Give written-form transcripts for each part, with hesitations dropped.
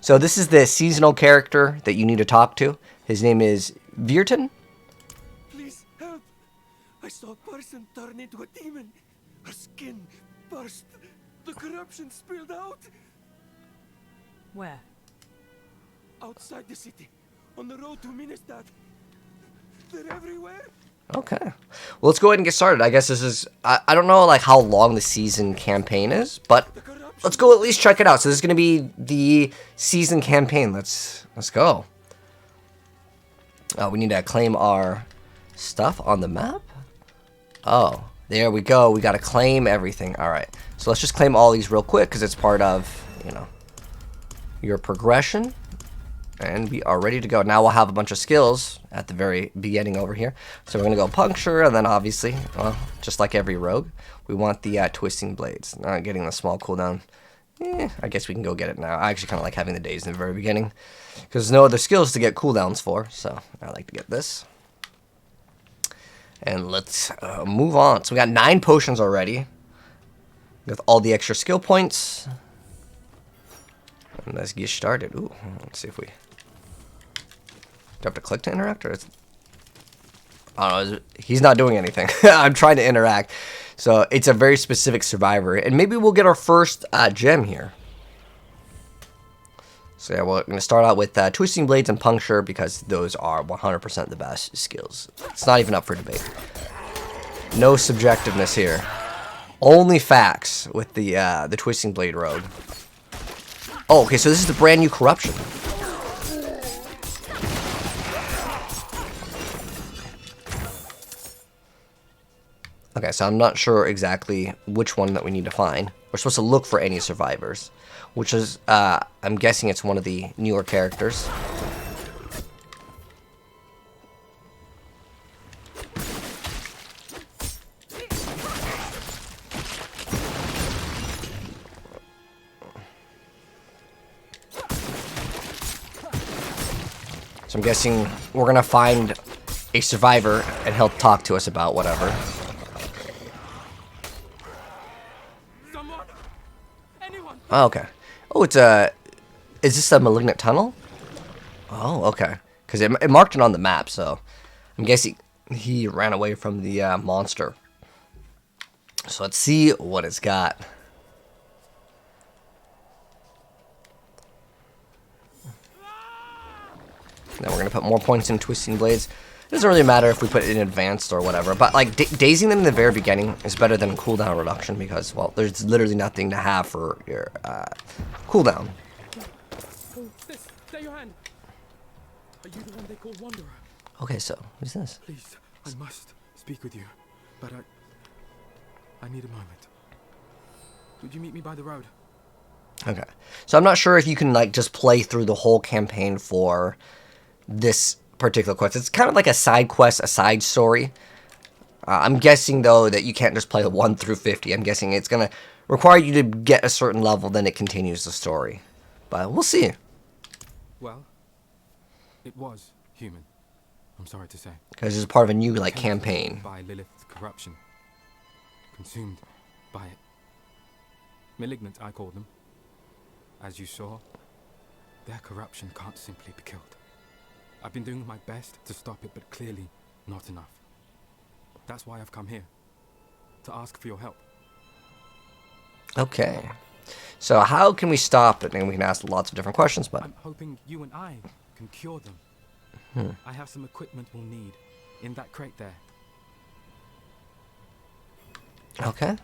So this is the seasonal character that you need to talk to. His name is Virton. Please help! I saw a person turn into a demon. Her skin burst. The corruption spilled out. Where? Outside the city, on the road to Ministad. They're everywhere. Okay. Well, let's go ahead and get started. I guess this is... I don't know like how long the season campaign is, but let's go at least check it out. So this is going to be the season campaign. Let's go. We need to claim our stuff on the map. Oh, there we go. We got to claim everything. All right. So let's just claim all these real quick because it's part of, you know, your progression. And we are ready to go. Now we'll have a bunch of skills at the very beginning over here. So we're going to go puncture, and then obviously, well, just like every rogue, we want the twisting blades. Not getting the small cooldown. I guess we can go get it now. I actually kind of like having the days in the very beginning, because there's no other skills to get cooldowns for, so I like to get this. And let's move on. So we got 9 potions already, with all the extra skill points. And let's get started. Ooh, let's see if we... Do I have to click to interact, or is... I don't know, he's not doing anything. I'm trying to interact. So it's a very specific survivor. And maybe we'll get our first gem here. So yeah, we're going to start out with Twisting Blades and Puncture, because those are 100% the best skills. It's not even up for debate. No subjectiveness here. Only facts with the Twisting Blade Rogue. Oh, okay, so this is the brand new corruption. Okay, so I'm not sure exactly which one that we need to find. We're supposed to look for any survivors, which is, I'm guessing it's one of the newer characters. So I'm guessing we're gonna find a survivor and he'll talk to us about whatever. Oh, okay. Oh, it's a... Is this a Malignant tunnel? Oh, okay. Because it marked it on the map, so... I'm guessing he ran away from the monster. So let's see what it's got. Then we're going to put more points in Twisting Blades. It doesn't really matter if we put it in advanced or whatever, but like dazing them in the very beginning is better than cooldown reduction, because, well, there's literally nothing to have for your cooldown. Stay your hand. Are you the one they call Wanderer? Okay, so who's this? Please, I must speak with you, but I need a moment. Would you meet me by the road? Okay, so I'm not sure if you can like just play through the whole campaign for this particular quest. It's kind of like a side quest, a side story. I'm guessing though that you can't just play the 1 through 50. I'm guessing it's gonna require you to get a certain level, then it continues the story. But we'll see. Well, it was human. I'm sorry to say. Because it's part of a new like campaign. By Lilith's corruption, consumed by it. Malignant, I call them. As you saw, their corruption can't simply be killed. I've been doing my best to stop it, but clearly not enough. That's why I've come here, to ask for your help. Okay. So how can we stop it? And we can ask lots of different questions, but... I'm hoping you and I can cure them. I have some equipment we'll need in that crate there. Okay.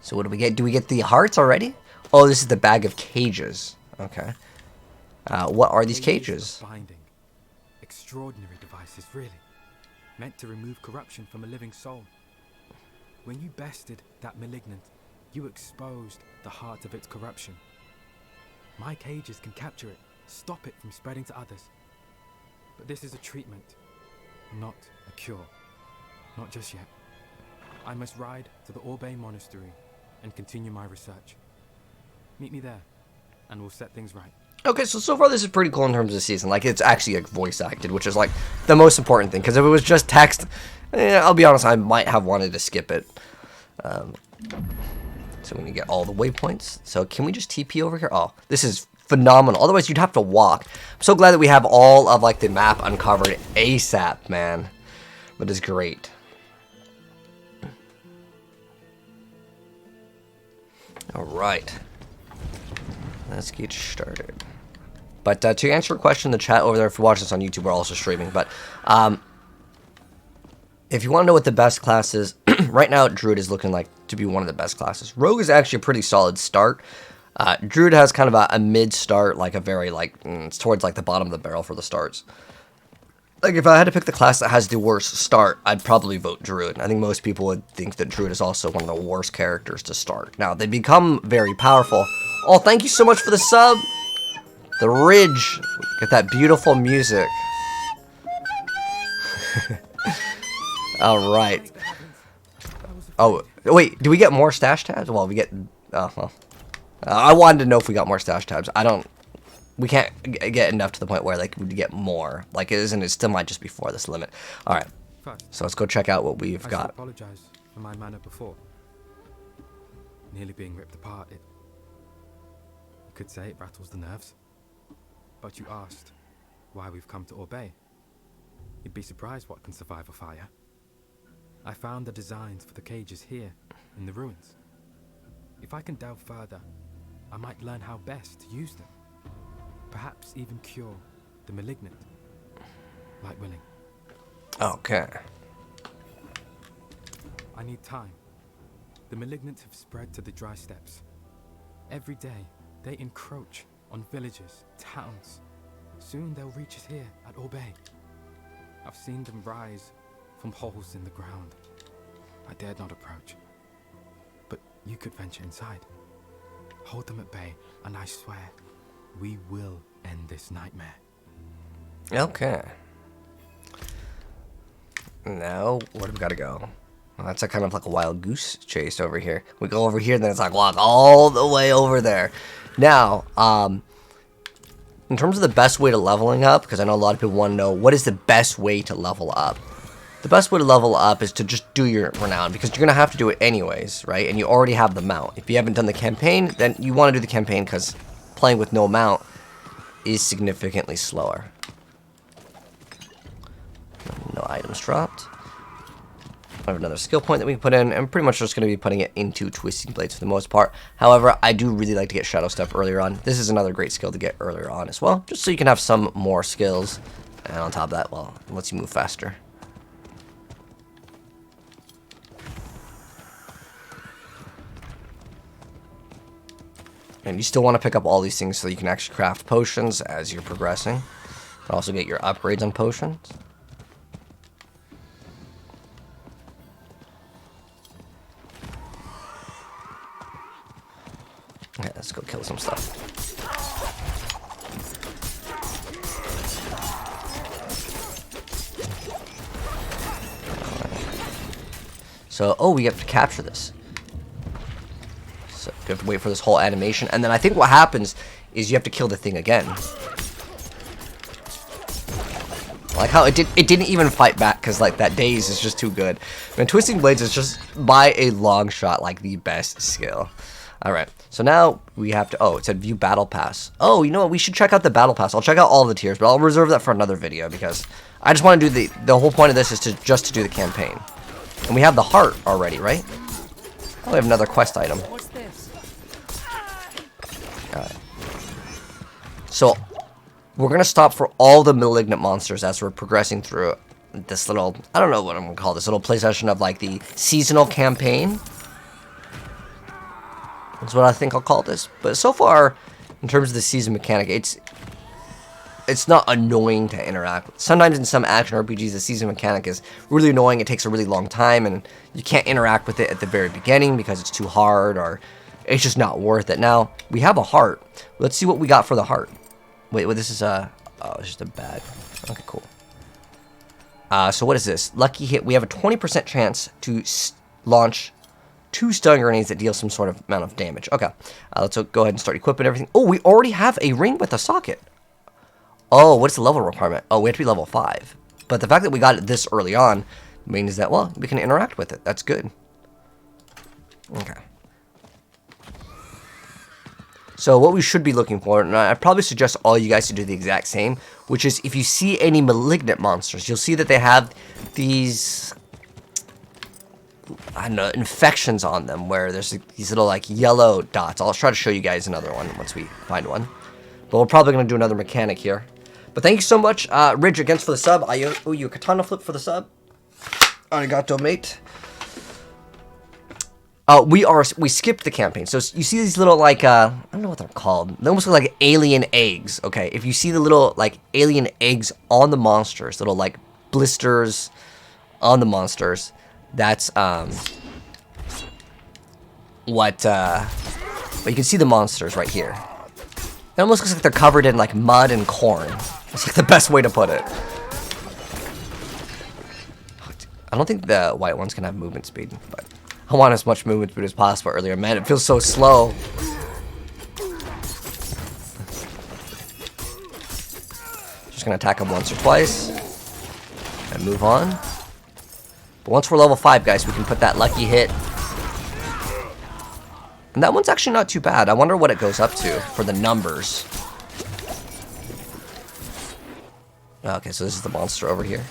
So what do we get? Do we get the hearts already? Oh, this is the bag of cages. Okay. What are these cages? Binding. Extraordinary devices, really. Meant to remove corruption from a living soul. When you bested that Malignant, you exposed the heart of its corruption. My cages can capture it, stop it from spreading to others. But this is a treatment, not a cure. Not just yet. I must ride to the Orbe Monastery and continue my research. Meet me there, and we'll set things right. Okay, so far this is pretty cool in terms of the season. Like, it's actually like voice acted, which is like the most important thing. Because if it was just text, I'll be honest, I might have wanted to skip it. So we need to get all the waypoints. So can we just TP over here? Oh, this is phenomenal. Otherwise, you'd have to walk. I'm so glad that we have all of like the map uncovered ASAP, man. That is great. All right. Let's get started. But to answer your question in the chat over there, if you watch this on YouTube, we're also streaming. But if you want to know what the best class is, right now Druid is looking like to be one of the best classes. Rogue is actually a pretty solid start. Druid has kind of a mid start, like a very like it's towards like the bottom of the barrel for the starts. Like if I had to pick the class that has the worst start, I'd probably vote Druid. I think most people would think that Druid is also one of the worst characters to start. Now they become very powerful. Oh, thank you so much for the sub. The Ridge, get that beautiful music. All right. Oh, wait, do we get more stash tabs? Well, we get, well. I wanted to know if we got more stash tabs. We can't get enough to the point where like we get more. Like it still might just be for this limit. All right, so let's go check out what we've got. I apologize for my manner before. Nearly being ripped apart. You could say it rattles the nerves. But you asked why we've come to Orbay. You'd be surprised what can survive a fire. I found the designs for the cages here, in the ruins. If I can delve further, I might learn how best to use them. Perhaps even cure the Malignant. Like willing. Okay. I need time. The Malignant have spread to the dry steppes. Every day, they encroach on villages, towns. Soon they'll reach us here at Orbay. I've seen them rise from holes in the ground. I dared not approach. But you could venture inside. Hold them at bay, and I swear, we will end this nightmare. Okay. Now, where do we gotta go? Well, that's a kind of like a wild goose chase over here. We go over here, then it's like walk all the way over there. Now, in terms of the best way to leveling up, because I know a lot of people want to know, what is the best way to level up? The best way to level up is to just do your renown, because you're going to have to do it anyways, right? And you already have the mount. If you haven't done the campaign, then you want to do the campaign, because playing with no mount is significantly slower. No items dropped. I have another skill point that we can put in. I'm pretty much just going to be putting it into Twisting Blades for the most part. However, I do really like to get Shadow Step earlier on. This is another great skill to get earlier on as well, just so you can have some more skills. And on top of that, well, it lets you move faster. And you still want to pick up all these things so you can actually craft potions as you're progressing. And also get your upgrades on potions. Okay, let's go kill some stuff. So, oh, we have to capture this. So you have to wait for this whole animation, and then I think what happens is you have to kill the thing again. Like how it didn't even fight back because like that daze is just too good. And Twisting Blades is just by a long shot like the best skill. All right, so now we have to. Oh, it said view battle pass. Oh, you know what? We should check out the battle pass. I'll check out all the tiers, but I'll reserve that for another video because I just want to do the whole point of this is to just do the campaign, and we have the heart already, right? Oh, we have another quest item. What's this? All right. So we're gonna stop for all the Malignant monsters as we're progressing through this little. I don't know what I'm gonna call this little play session of like the seasonal campaign. That's what I think I'll call this. But so far, in terms of the season mechanic, it's not annoying to interact with. Sometimes in some action RPGs, the season mechanic is really annoying. It takes a really long time, and you can't interact with it at the very beginning because it's too hard or it's just not worth it. Now, we have a heart. Let's see what we got for the heart. Wait, this is a... Oh, it's just a bag. Okay, cool. So what is this? Lucky hit. We have a 20% chance to launch 2 stun grenades that deal some sort of amount of damage. Okay, let's go ahead and start equipping everything. Oh, we already have a ring with a socket. Oh, what's the level requirement? Oh, we have to be level 5. But the fact that we got it this early on means that, well, we can interact with it. That's good. Okay. So what we should be looking for, and I probably suggest all you guys to do the exact same, which is if you see any malignant monsters, you'll see that they have these, I don't know, infections on them, where there's these little like yellow dots. I'll try to show you guys another one once we find one. But we're probably going to do another mechanic here. But thank you so much, Ridge, against for the sub. I owe you a katana flip for the sub. Arigato, mate. We skipped the campaign. So you see these little, like, I don't know what they're called. They almost look like alien eggs, okay? If you see the little, like, alien eggs on the monsters, little, like, blisters on the monsters, that's, but you can see the monsters right here. It almost looks like they're covered in, like, mud and corn. It's, like, the best way to put it. I don't think the white ones can have movement speed, but I want as much movement speed as possible earlier. Man, it feels so slow. Just gonna attack them once or twice and move on. But once we're level 5, guys, we can put that lucky hit. And that one's actually not too bad. I wonder what it goes up to for the numbers. Okay, so this is the monster over here.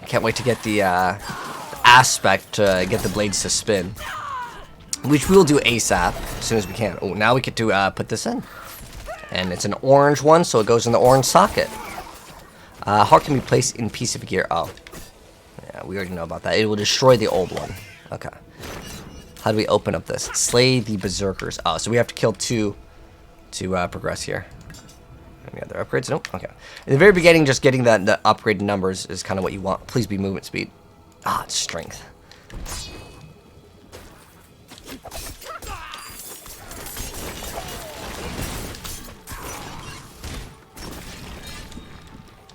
Can't wait to get the aspect to get the blades to spin, which we'll do ASAP as soon as we can. Oh, now we get to put this in, and it's an orange one, so it goes in the orange socket. How can be placed in piece of gear? Oh, yeah, we already know about that. It will destroy the old one. Okay. How do we open up this? Slay the berserkers. Oh, so we have to kill 2 to progress here. Any other upgrades? Nope. Okay. In the very beginning, just getting the upgraded numbers is kind of what you want. Please be movement speed. Ah, it's strength.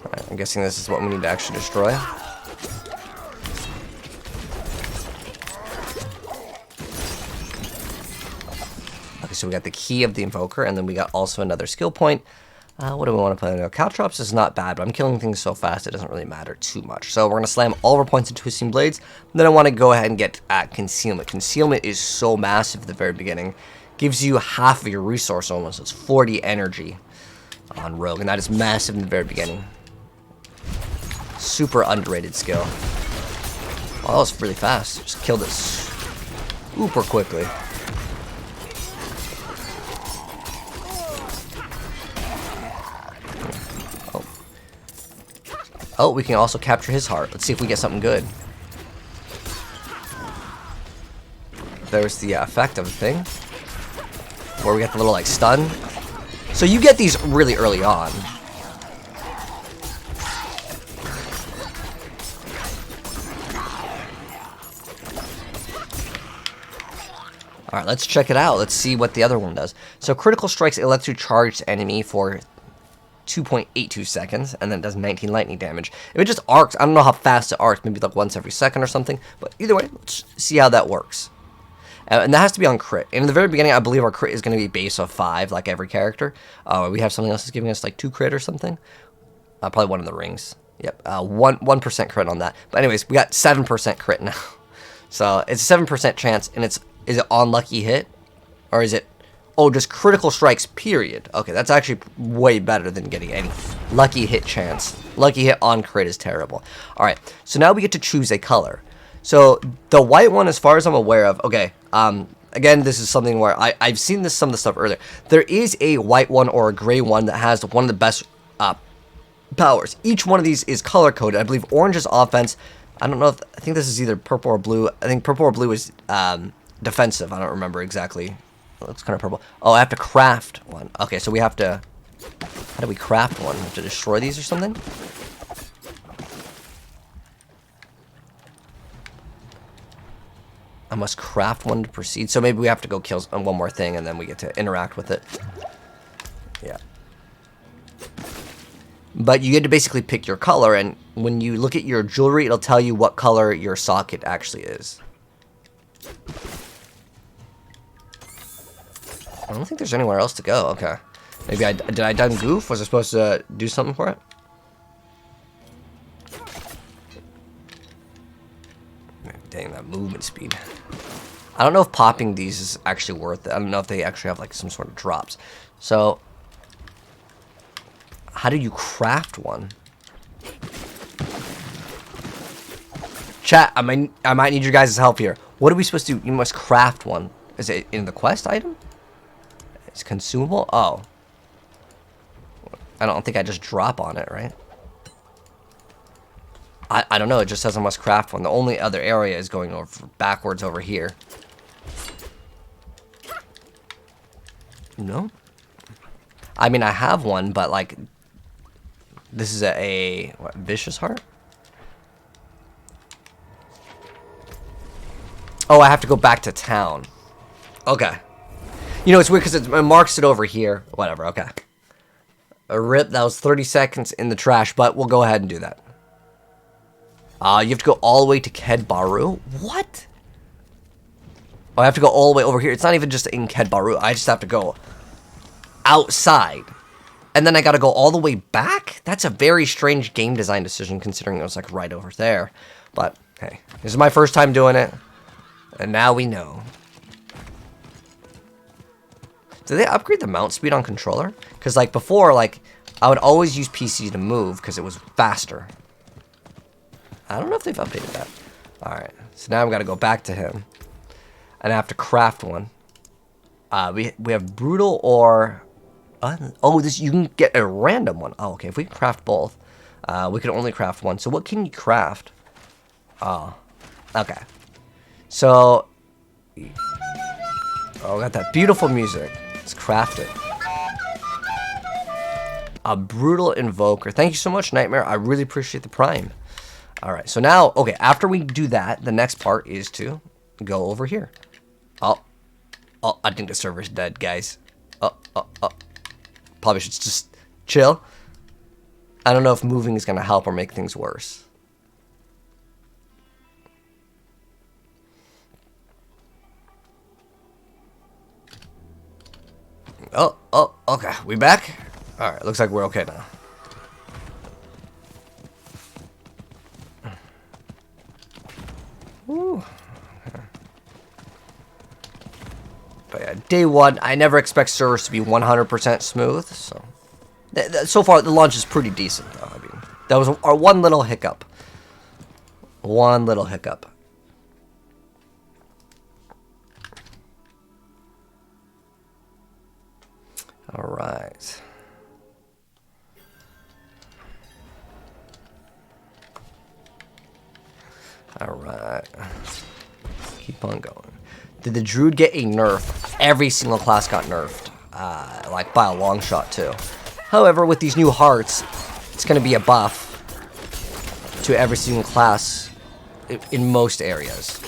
Alright, I'm guessing this is what we need to actually destroy. Okay, so we got the key of the invoker, and then we got also another skill point. What do we want to put in there? Caltrops is not bad, but I'm killing things so fast it doesn't really matter too much. So we're going to slam all of our points into Twisting Blades. Then I want to go ahead and get Concealment. Concealment is so massive at the very beginning. Gives you half of your resource almost. It's 40 energy on Rogue, and that is massive in the very beginning. Super underrated skill. Oh, that was really fast. Just killed it super quickly. Oh, we can also capture his heart. Let's see if we get something good. There's the effect of the thing, where we get the little, like, stun. So you get these really early on. Alright, let's check it out. Let's see what the other one does. So critical strikes electric charged enemy for 2.82 seconds, and then it does 19 lightning damage. If it just arcs, I don't know how fast it arcs, maybe like once every second or something, but either way, let's see how that works. And that has to be on crit. And in the very beginning, I believe our crit is going to be base of 5, like every character. We have something else that's giving us like 2 crit or something. Probably one of the rings. Yep, 1% crit on that. But anyways, we got 7% crit now. So it's a 7% chance, and is it on lucky hit? Or is it, oh, just critical strikes, period. Okay, that's actually way better than getting any lucky hit chance. Lucky hit on crit is terrible. Alright, so now we get to choose a color. So the white one, as far as I'm aware of, okay, again, this is something where I've seen some of the stuff earlier. There is a white one or a gray one that has one of the best powers. Each one of these is color coded. I believe orange is offense. I don't know if, I think this is either purple or blue. I think purple or blue is defensive. I don't remember exactly. It looks kind of purple. Oh, I have to craft one. Okay, so we have to, how do we craft one? We have to destroy these or something? I must craft one to proceed. So maybe we have to go kill one more thing and then we get to interact with it. Yeah. But you get to basically pick your color, and when you look at your jewelry, it'll tell you what color your socket actually is. I don't think there's anywhere else to go. Okay. Maybe did I done goof? Was I supposed to do something for it? Dang, that movement speed. I don't know if popping these is actually worth it. I don't know if they actually have like some sort of drops. So, how do you craft one? Chat, I might need your guys' help here. What are we supposed to do? You must craft one. Is it in the quest item? It's consumable? Oh. I don't think I just drop on it, right? I don't know. It just says I must craft one. The only other area is going over backwards over here. No? I mean, I have one, but like... This is a what, vicious heart? Oh, I have to go back to town. Okay. You know, it's weird because it marks it over here. Whatever, okay. A rip, that was 30 seconds in the trash, but we'll go ahead and do that. You have to go all the way to Kedbaru? What? Oh, I have to go all the way over here. It's not even just in Kedbaru. I just have to go outside. And then I gotta go all the way back? That's a very strange game design decision considering it was like right over there. But, hey, this is my first time doing it. And now we know. Did they upgrade the mount speed on controller? Because like before, like, I would always use PC to move because it was faster. I don't know if they've updated that. Alright, so now I've got to go back to him. And I have to craft one. We have brutal or... oh, this you can get a random one. Oh, okay, if we can craft both. We can only craft one. So what can you craft? Oh, okay. So... oh, we got that beautiful music. Let's craft it. A brutal invoker. Thank you so much, Nightmare. I really appreciate the prime. Alright, so now, okay, after we do that, the next part is to go over here. Oh, I think the server's dead, guys. Probably should just chill. I don't know if moving is going to help or make things worse. Oh, okay, we back? Alright, looks like we're okay now. Ooh. But yeah, day one, I never expect servers to be 100% smooth, so... so far, the launch is pretty decent, though. I mean, that was our one little hiccup. One little hiccup. Alright. Alright. Keep on going. Did the Druid get a nerf? Every single class got nerfed. Like by a long shot too. However, with these new hearts, it's going to be a buff to every single class in most areas.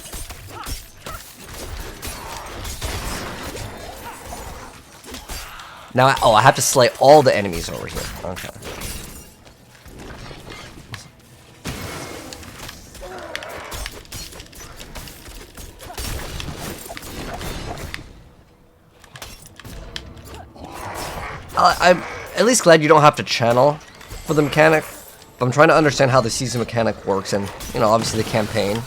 Now, I have to slay all the enemies over here. Okay. I'm at least glad you don't have to channel for the mechanic. But I'm trying to understand how the season mechanic works and, you know, obviously the campaign.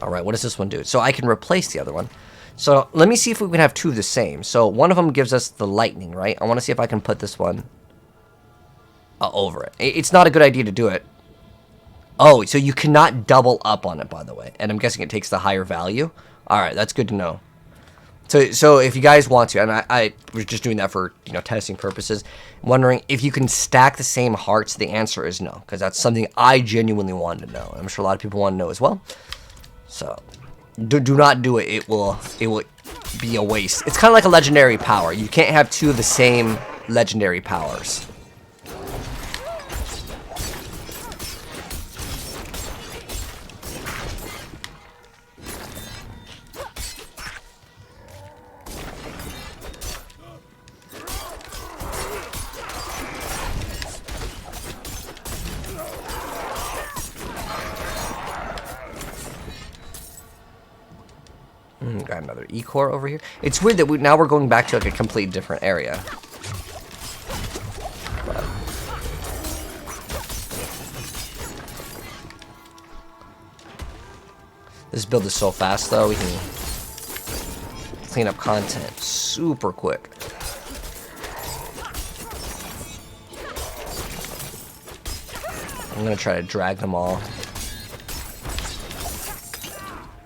Alright, what does this one do? So I can replace the other one. So let me see if we can have two of the same. So one of them gives us the lightning, right? I want to see if I can put this one over it. It's not a good idea to do it. Oh, so you cannot double up on it, by the way. And I'm guessing it takes the higher value. Alright, that's good to know. So if you guys want to, and I was just doing that for, you know, testing purposes, wondering if you can stack the same hearts, the answer is no. Because that's something I genuinely wanted to know. I'm sure a lot of people want to know as well. So, do not do it. It will be a waste. It's kind of like a legendary power. You can't have two of the same legendary powers. Got another E-core over here. It's weird that now we're going back to like a completely different area. But this build is so fast though, we can clean up content super quick. I'm gonna try to drag them all.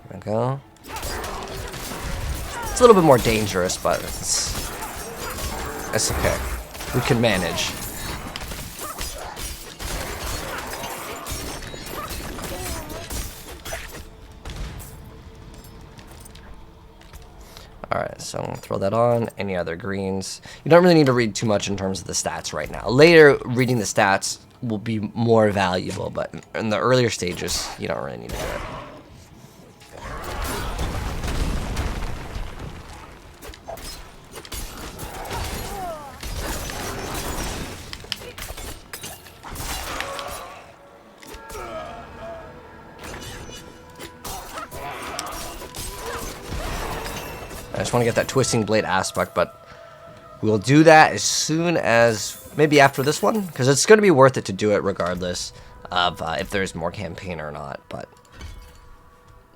There we go. It's a little bit more dangerous, but it's okay. We can manage. Alright, so I'm going to throw that on. Any other greens? You don't really need to read too much in terms of the stats right now. Later, reading the stats will be more valuable, but in the earlier stages, you don't really need to do it. I just want to get that twisting blade aspect, but we'll do that as soon as maybe after this one, because it's going to be worth it to do it regardless of if there's more campaign or not. But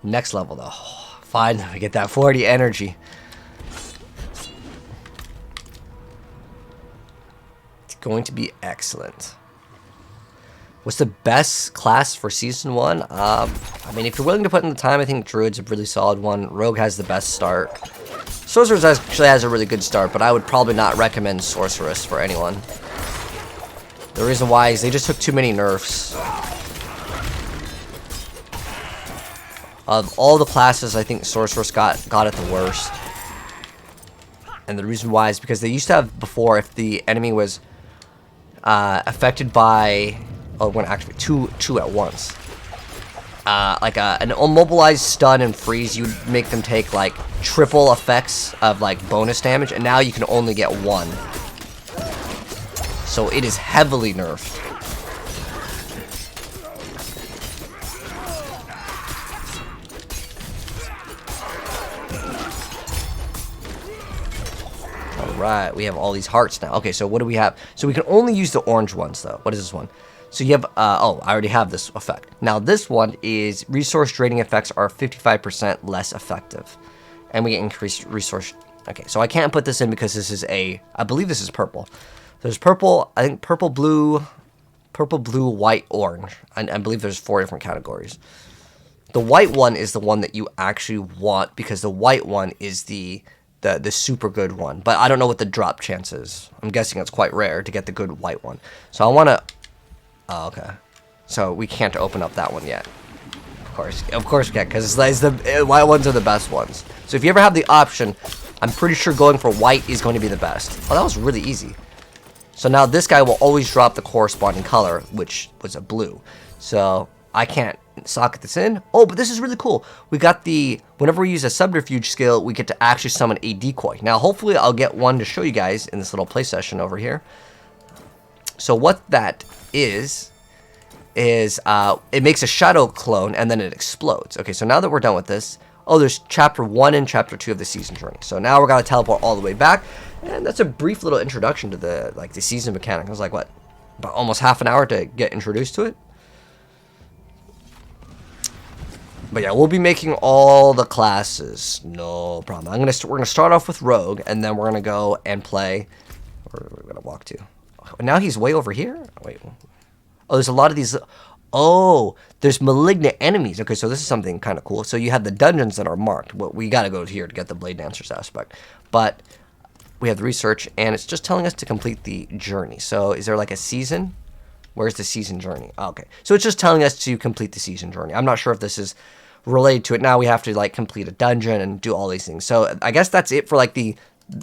next level though, finally we get that 40 energy. It's going to be excellent. What's the best class for Season 1? I mean, if you're willing to put in the time, I think Druid's a really solid one. Rogue has the best start. Sorceress actually has a really good start, but I would probably not recommend Sorceress for anyone. The reason why is they just took too many nerfs. Of all the classes, I think Sorceress got it the worst. And the reason why is because they used to have before, if the enemy was affected by... Oh, when actually two at once. Like an immobilized, stun, and freeze, you would make them take like triple effects of like bonus damage, and now you can only get one. So it is heavily nerfed. Alright, we have all these hearts now. Okay, so what do we have? So we can only use the orange ones though. What is this one? So you have, oh, I already have this effect. Now this one is resource draining effects are 55% less effective. And we get increased resource. Okay, so I can't put this in because this is I believe this is purple. There's purple, I think purple, blue, white, orange. I believe there's 4 different categories. The white one is the one that you actually want because the white one is the super good one. But I don't know what the drop chance is. I'm guessing it's quite rare to get the good white one. So I want to... Oh, okay. So we can't open up that one yet. Of course we can, because the white ones are the best ones. So if you ever have the option, I'm pretty sure going for white is going to be the best. Oh, that was really easy. So now this guy will always drop the corresponding color, which was a blue. So I can't socket this in. Oh, but this is really cool. We got whenever we use a subterfuge skill, we get to actually summon a decoy. Now, hopefully I'll get one to show you guys in this little play session over here. So what that is it makes a shadow clone and then it explodes. Okay, so now that we're done with this, oh, there's chapter 1 and chapter 2 of the season journey. So now we're gonna teleport all the way back, and that's a brief little introduction to the season mechanic. It was like what, about almost half an hour to get introduced to it. But yeah, we'll be making all the classes, no problem. We're gonna start off with Rogue, and then we're gonna go and play. Where are we gonna walk to? Now he's way over here? Wait. Oh, there's a lot of these. Oh, there's malignant enemies. Okay, so this is something kind of cool. So you have the dungeons that are marked. Well, we got to go here to get the Blade Dancers aspect. But we have the research, and it's just telling us to complete the journey. So is there like a season? Where's the season journey? Oh, okay. So it's just telling us to complete the season journey. I'm not sure if this is related to it. Now we have to like complete a dungeon and do all these things. So I guess that's it for like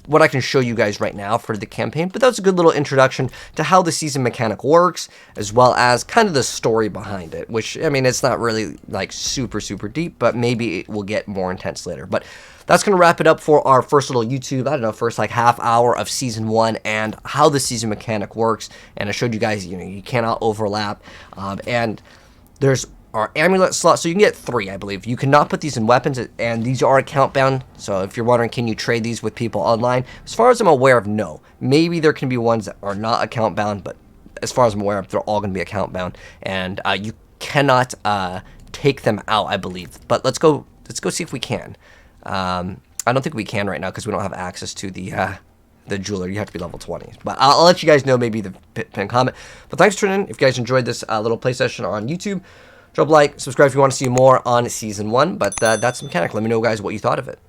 what I can show you guys right now for the campaign, but that was a good little introduction to how the season mechanic works, as well as kind of the story behind it, which, I mean, it's not really like super deep, but maybe it will get more intense later. But that's going to wrap it up for our first little YouTube, I don't know, first like half hour of season 1 and how the season mechanic works. And I showed you guys, you cannot overlap. And there's are amulet slots. So you can get 3, I believe. You cannot put these in weapons, and these are account bound. So if you're wondering, can you trade these with people online? As far as I'm aware of, no. Maybe there can be ones that are not account bound, but as far as I'm aware of, they're all going to be account bound, and you cannot take them out, I believe. But let's go see if we can. I don't think we can right now because we don't have access to the jeweler. You have to be level 20. But I'll let you guys know, maybe the pin comment. But thanks for tuning in. If you guys enjoyed this little play session on YouTube, drop a like, subscribe if you want to see more on Season 1. But that's the mechanic. Let me know, guys, what you thought of it.